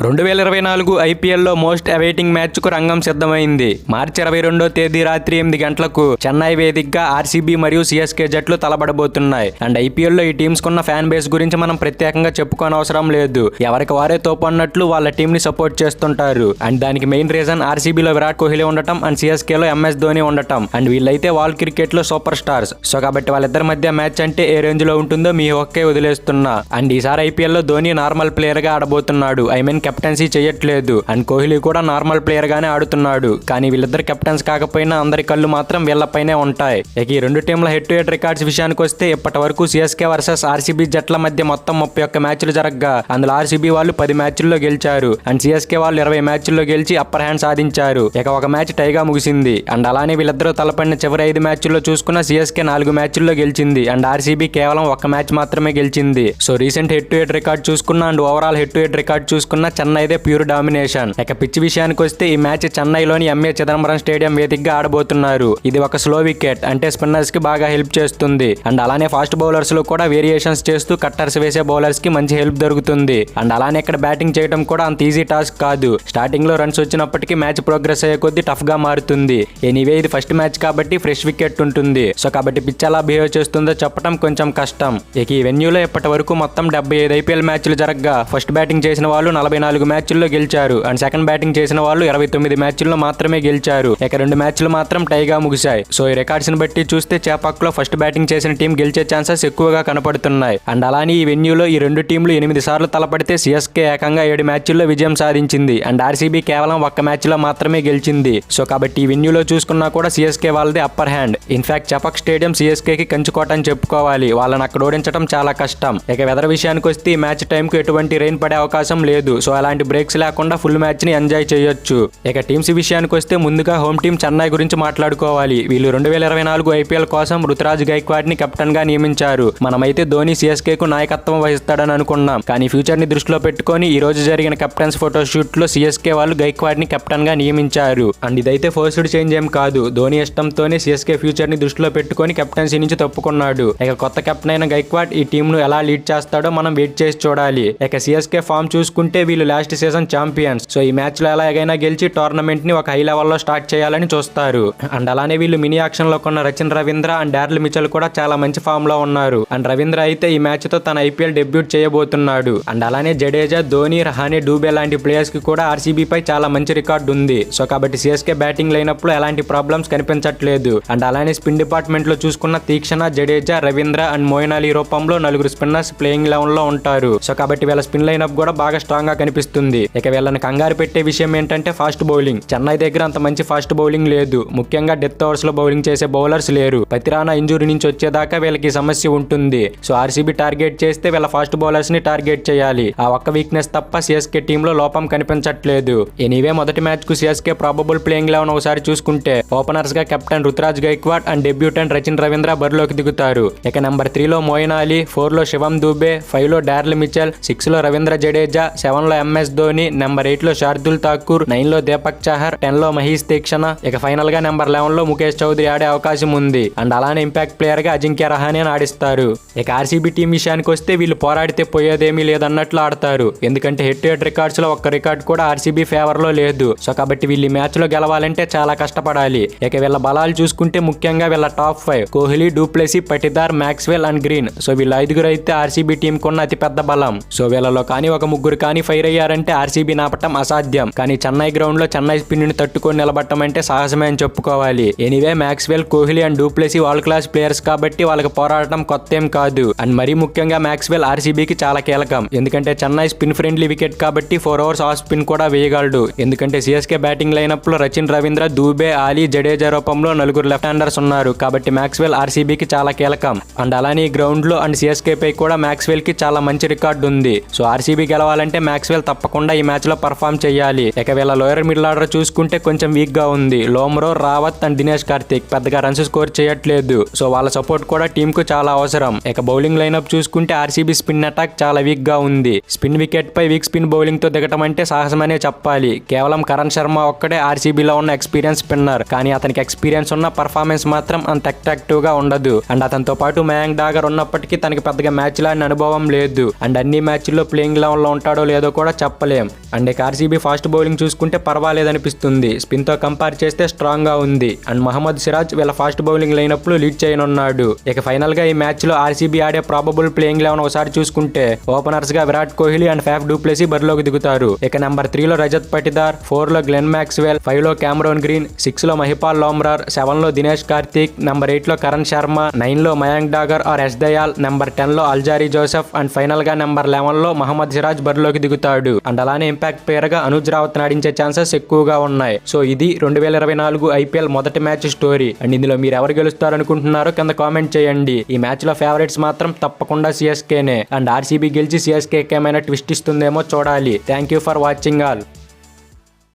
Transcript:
2024 ఐపీఎల్లో most awaiting మ్యాచ్కు రంగం సిద్ధమైంది. మార్చి 22వ తేదీ రాత్రి 8 గంటలకు చెన్నై వేదికగా ఆర్సీబీ మరియు సిఎస్కే జట్లు తలబడబోతున్నాయి. అండ్ ఐపీఎల్లో ఈ టీమ్స్ కున్న ఫ్యాన్ బేస్ గురించి మనం ప్రత్యేకంగా చెప్పుకోనవసరం లేదు. ఎవరికి వారే తోపు అన్నట్లు వాళ్ళ టీంని సపోర్ట్ చేస్తుంటారు. అండ్ దానికి మెయిన్ రీజన్ ఆర్సీబీలో విరాట్ కోహ్లీ ఉండటం అండ్ సిఎస్కేలో ఎంఎస్ ధోని ఉండటం. అండ్ వీళ్ళైతే వాల్ క్రికెట్లో సూపర్ స్టార్స్. సో కాబట్టి వాళ్ళిద్దరి మధ్య మ్యాచ్ అంటే ఏ రేంజ్ లో ఉంటుందో మీ ఒక్కే వదిలేస్తున్నా. అండ్ ఈసారి ఐపీఎల్లో ధోని నార్మల్ ప్లేయర్ గా ఆడబోతున్నాడు. కెప్టెన్సీ చేయట్లేదు. అండ్ కోహ్లీ కూడా నార్మల్ ప్లేయర్ గానే ఆడుతున్నాడు. కానీ వీళ్ళిద్దరు కెప్టెన్స్ కాకపోయినా అందరి కళ్ళు మాత్రం వీళ్ళపైనే ఉంటాయి. ఇక ఈ రెండు టీంల హెడ్ టు హెడ్ రికార్డ్స్ విషయానికి వస్తే ఇప్పటి వరకు సిఎస్కే వర్సెస్ ఆర్సీబీ జట్ల మధ్య మొత్తం 31 మ్యాచ్లు జరగగా అందులో ఆర్సీబీ వాళ్ళు 10 మ్యాచ్ల్లో గెలిచారు. అండ్ సిఎస్కే వాళ్ళు 20 మ్యాచ్ల్లో గెలిచి అప్పర్ హ్యాండ్ సాధించారు. ఇక ఒక మ్యాచ్ టైగా ముగిసింది. అండ్ అలానే వీళ్ళిద్దరూ తలపడిన చివరి 5 మ్యాచ్ల్లో చూసుకున్న సిఎస్కే 4 మ్యాచ్ల్లో గెలిచింది. అండ్ ఆర్సీబీ కేవలం 1 మ్యాచ్ మాత్రమే గెలిచింది. So recent head to head record చూసుకున్న and overall head to head record చూసుకున్న చెన్నైదే ప్యూర్ డామినేషన్. ఇక పిచ్ విషయానికి వస్తే ఈ మ్యాచ్ చెన్నైలోని ఎంఏ చిదంబరం స్టేడియం వేదికగా ఆడబోతున్నారు. ఇది ఒక స్లో వికెట్, అంటే స్పిన్నర్స్ కి బాగా హెల్ప్ చేస్తుంది. అండ్ అలానే ఫాస్ట్ బౌలర్స్ లో కూడా వేరియేషన్స్ చేస్తూ కట్టర్స్ వేసే బౌలర్స్ కి మంచి హెల్ప్ దొరుకుతుంది. అండ్ అలానే ఇక్కడ బ్యాటింగ్ చేయడం కూడా అంత ఈజీ టాస్క్ కాదు. స్టార్టింగ్ లో రన్స్ వచ్చినప్పటికీ మ్యాచ్ ప్రోగ్రెస్ అయ్యే కొద్దీ టఫ్ గా మారుతుంది. ఎనీవే ఇది ఫస్ట్ మ్యాచ్ కాబట్టి ఫ్రెష్ వికెట్ ఉంటుంది. సో కాబట్టి పిచ్ ఎలా బిహేవ్ చేస్తుందో చెప్పడం కొంచెం కష్టం. ఇక ఈ వెన్యూలో ఇప్పటి వరకు మొత్తం 75 ఐపీఎల్ మ్యాచ్లు జరగగా ఫస్ట్ బ్యాటింగ్ చేసిన వాళ్ళు 44 మ్యాచ్ల్లో గెలిచారు. అండ్ సెకండ్ బ్యాటింగ్ చేసిన వాళ్ళు 29 మ్యాచ్ల్లో మాత్రమే గెలిచారు. ఇక 2 మ్యాచ్లు మాత్రం టైగా ముగిశాయి. సో ఈ రికార్డ్స్ ని బట్టి చూస్తే చేపాక్లో ఫస్ట్ బ్యాటింగ్ చేసిన టీం గెలిచే ఛాన్సెస్ ఎక్కువగా కనపడుతున్నాయి. అండ్ అలానే ఈ వెన్యూలో ఈ రెండు టీంలు 8 సార్లు తలపడితే సిఎస్కే ఏకంగా 7 మ్యాచ్ల్లో విజయం సాధించింది. అండ్ ఆర్సీబీ కేవలం 1 మ్యాచ్లో మాత్రమే గెలిచింది. సో కాబట్టి ఈ వెన్యూలో చూసుకున్నా కూడా సిఎస్కే వాళ్ళది upper hand. In fact Chepauk stadium సిఎస్కేకి కంచుకోట అని చెప్పుకోవాలి. వాళ్ళని అక్కడ ఓడించడం చాలా కష్టం. ఇక వెదర్ విషయానికి వస్తే ఈ మ్యాచ్ టైంకు ఎటువంటి రెయిన్ పడే అవకాశం లేదు. సో అలాంటి బ్రేక్స్ లేకుండా ఫుల్ మ్యాచ్ ని ఎంజాయ్ చేయొచ్చు. ఇక టీమ్స్ విషయానికి వస్తే ముందుగా హోమ్ టీం చెన్నై గురించి మాట్లాడుకోవాలి. వీళ్ళు 2024 ఐపీఎల్ కోసం రుతురాజ్ గైక్వాడ్ ని కెప్టెన్ గా నియమించారు. మనమైతే ధోని సిఎస్కే కు నాయకత్వం వహిస్తాడని అనుకున్నాం. కానీ ఫ్యూచర్ ని దృష్టిలో పెట్టుకొని ఈ రోజు జరిగిన కెప్టెన్స్ ఫోటో షూట్ లో సిఎస్కే వాళ్ళు గైక్వాడ్ ని కెప్టెన్ గా నియమించారు. అండ్ ఇదైతే ఫోర్స్డ్ చేంజ్ ఏం కాదు. ధోని ఇష్టంతోనే సిఎస్కే ఫ్యూచర్ ని దృష్టిలో పెట్టుకొని కెప్టెన్సీ నుంచి తప్పుకున్నాడు. ఇక కొత్త కెప్టెన్ అయిన గైక్వాడ్ ఈ టీం ను ఎలా లీడ్ చేస్తాడో మనం వెయిట్ చేసి చూడాలి. ఇక సిఎస్కే ఫామ్ చూసుకుంటే వీళ్ళు లాస్ట్ సీజన్ ఛాంపియన్స్. సో ఈ మ్యాచ్ లో ఎలాగైనా గెలిచి టోర్నమెంట్ ని ఒక హై లెవెల్లో స్టార్ట్ చేయాలని చూస్తారు. అండ్ అలానే వీళ్ళు మినీ యాక్షన్ లో కొన్న Rachin Ravindra and Daryl Mitchell కూడా చాలా మంచి ఫామ్ లో ఉన్నారు. అండ్ రవీంద్ర అయితే ఈ మ్యాచ్ తో తన ఐపీఎల్ డెబ్యూట్ చేయబోతున్నాడు. అండ్ అలానే జడేజా, ధోని, రహానే, డూబే లాంటి ప్లేయర్స్ కి కూడా ఆర్సీబీ పై చాలా మంచి రికార్డు ఉంది. సో కాబట్టి సిఎస్కే బ్యాటింగ్ లైనప్పుడు ఎలాంటి ప్రాబ్లమ్స్ కనిపించట్లేదు. అండ్ అలానే స్పిన్ డిపార్ట్మెంట్ లో చూసుకున్న తీక్షణ, Jadeja, Ravindra and Moeen Ali రూపంలో 4 స్పిన్నర్స్ ప్లేయింగ్ లెవెన్ లో ఉంటారు. సో కాబట్టి వీళ్ళ స్పిన్ లైనప్ కూడా బాగా స్ట్రాంగ్ గా కనిపిస్తుంది. ఇక వీళ్ళని కంగారు పెట్టే విషయం ఏంటంటే ఫాస్ట్ బౌలింగ్. చెన్నై దగ్గర అంత మంచి ఫాస్ట్ బౌలింగ్ లేదు. ముఖ్యంగా డెత్ ఓవర్స్ లో బౌలింగ్ చేసే బౌలర్స్ లేరు. పతిరానా ఇంజురీ నుంచి వచ్చేదాకా వీళ్ళకి సమస్య ఉంటుంది. సో ఆర్సీబీ టార్గెట్ చేస్తే వీళ్ళ ఫాస్ట్ బౌలర్స్ ని టార్గెట్ చేయాలి. ఆ ఒక్క వీక్నెస్ తప్ప సిఎస్కే టీమ్ లో లోపం కనిపించట్లేదు. ఎనీవే మొదటి మ్యాచ్ కు సిఎస్కే ప్రాబబుల్ ప్లేయింగ్ లెవెన్ ఒకసారి చూసుకుంటే ఓపెనర్స్ గా captain Ruturaj Gaikwad and debutant Rachin Ravindra బరిలోకి దిగుతారు. ఇక నెంబర్ 3 లో మోయిన్ అలీ, 4 లో శివం దూబే, 5 లో డారెల్ మిచెల్, 6 లో రవీంద్ర జడేజా, 7 లో ఎంఎస్ ధోని, నెంబర్ 8 లో శార్దుల్ ఠాకూర్, 9 లో దీపక్ చాహర్, 10 లో మహేష్ తీక్షణ. ఇక ఫైనల్ గా నెంబర్ 11 లో ముఖేష్ చౌదరి ఆడే అవకాశం ఉంది. అండ్ అలానే ఇంపాక్ట్ ప్లేయర్ గా అజింక్య రహానే ఆడిస్తారు. ఇక ఆర్సీబీ టీం విషయానికి వస్తే వీళ్ళు పోరాడితే పోయేదేమీ లేదన్నట్లు ఆడతారు. ఎందుకంటే హెడ్ టు హెడ్ రికార్డ్స్ లో ఒక్క రికార్డ్ కూడా ఆర్సీబీ ఫేవర్ లో లేదు. సో కాబట్టి వీళ్ళు మ్యాచ్ లో గెలవాలంటే చాలా కష్టపడాలి. ఇక వీళ్ళ బలాలు చూసుకుంటే ముఖ్యంగా వీళ్ళ top 5 Kohli, du Plessis, Patidar, Maxwell and green. So వీళ్ళ 5 అయితే ఆర్సీబీ టీం కొన్న అతి పెద్ద బలం. సో వీళ్ళలో కానీ ఒక 3 కానీ ఫైర్ అయ్యారంటే ఆర్సీబీ నాపటం అసాధ్యం. కానీ చెన్నై గ్రౌండ్ లో చెన్నై స్పిన్ ని తట్టుకొని నిలబడటం అంటే సాహసమే అని చెప్పుకోవాలి. Anyway Maxwell, Kohli and du Plessis wall class players కాబట్టి వాళ్ళకి పోరాడటం కొత్త ఏం కాదు. అండ్ మరీ ముఖ్యంగా మ్యాక్స్వెల్ ఆర్సీబీకి చాలా కీలకం. ఎందుకంటే చెన్నై స్పిన్ ఫ్రెండ్లీ వికెట్ కాబట్టి 4 ఓవర్స్ ఆఫ్ స్పిన్ కూడా వేయగలడు. ఎందుకంటే సిఎస్కే బ్యాటింగ్ లైనప్ లో రచిన్ రవీంద్ర, దూబే, ఆలీ, జడేజా రూపంలో 4 లెఫ్ట్ హ్యాండర్స్ ఉన్నారు. కాబట్టి మ్యాక్స్వెల్ ఆర్సీబీకి చాలా కీలకం. అండ్ అలానే గ్రౌండ్ లో అండ్ సిఎస్కే పై కూడా మ్యాక్స్వెల్ కి చాలా మంచి రికార్డు ఉంది. సో ఆర్సీబీ గెలవాలంటే మ్యాక్స్వెల్ తప్పకుండా ఈ మ్యాచ్ లో పర్ఫామ్ చేయాలి. ఇక వీళ్ళ లోయర్ మిడిల్ ఆర్డర్ చూసుకుంటే కొంచెం వీక్ గా ఉంది. లోమ్రో, రావత్ అండ్ దినేష్ కార్తిక్ పెద్దగా రన్స్ స్కోర్ చేయట్లేదు. సో వాళ్ళ సపోర్ట్ కూడా టీమ్ కు చాలా అవసరం. ఇక బౌలింగ్ లైనప్ చూసుకుంటే ఆర్సీబీ స్పిన్ అటాక్ చాలా వీక్ గా ఉంది. స్పిన్ వికెట్ పై వీక్ స్పిన్ బౌలింగ్ తో దిగటం అంటే సాహసమనే చెప్పాలి. కేవలం కరణ్ శర్మ ఒక్కడే ఆర్సీబీలో ఉన్న ఎక్స్పీరియన్స్ స్పిన్నర్. కానీ అతనికి ఎక్స్పీరియన్స్ ఉన్న పర్ఫార్మెన్స్ మాత్రం అంత అట్రాక్టివ్ గా ఉండదు. అండ్ అతనితో పాటు మయాంక్ డాగర్ ఉన్నప్పటికీ తనకి పెద్దగా మ్యాచ్ లాంటి అనుభవం లేదు. అండ్ అన్ని మ్యాచ్ల్లో ప్లేయింగ్ లెవెన్ లో ఉంటాడో లేదో కూడా కూడా చెప్పలేం. అండ్ ఇక ఆర్సీబీ ఫాస్ట్ బౌలింగ్ చూసుకుంటే పర్వాలేదనిపిస్తుంది. స్పిన్ తో కంపేర్ చేస్తే స్ట్రాంగ్ గా ఉంది. అండ్ మహమ్మద్ సిరాజ్ వీళ్ళ ఫాస్ట్ బౌలింగ్ లైనప్పుడు లీడ్ చేయనున్నాడు. ఇక ఫైనల్ గా ఈ మ్యాచ్ లో ఆర్సీబీ ఆడే ప్రాబబుల్ ప్లేయింగ్ 11 ఒకసారి చూసుకుంటే ఓపెనర్స్ గా Virat Kohli and Faf du Plessis బరిలోకి దిగుతారు. ఇక నెంబర్ 3 లో రజత్ పటిదార్, 4 లో గ్లెన్ మ్యాక్స్వెల్, 5 లో క్యామరూన్ గ్రీన్, 6 లో మహిపాల్ లోమ్రార్, 7 లో దినేష్ కార్తిక్, నెంబర్ 8 లో కరణ్ శర్మ, 9 లో Mayank Dagar R S Dayal, number 10 లో అల్జారీ జోసెఫ్ అండ్ ఫైనల్ గా నెంబర్ 11 లో మహమ్మద్ సిరాజ్ బరిలోకి దిగుతాడు. అండ్ అలానే ఇంపాక్ట్ ప్లేయర్ గా అనుజ్ రావత్ ఆడించే ఛాన్సెస్ ఎక్కువగా ఉన్నాయి. సో ఇది 2024 ఐపీఎల్ మొదటి మ్యాచ్ స్టోరీ. అండ్ ఇందులో మీరు ఎవరు గెలుస్తారు అనుకుంటున్నారో కింద కామెంట్ చేయండి. ఈ మ్యాచ్ లో ఫేవరెట్స్ మాత్రం తప్పకుండా సిఎస్కేనే. అండ్ ఆర్సీబీ గెలిచి సిఎస్కే ఏమైనా ట్విస్ట్ ఇస్తుందేమో చూడాలి. Thank you for watching all.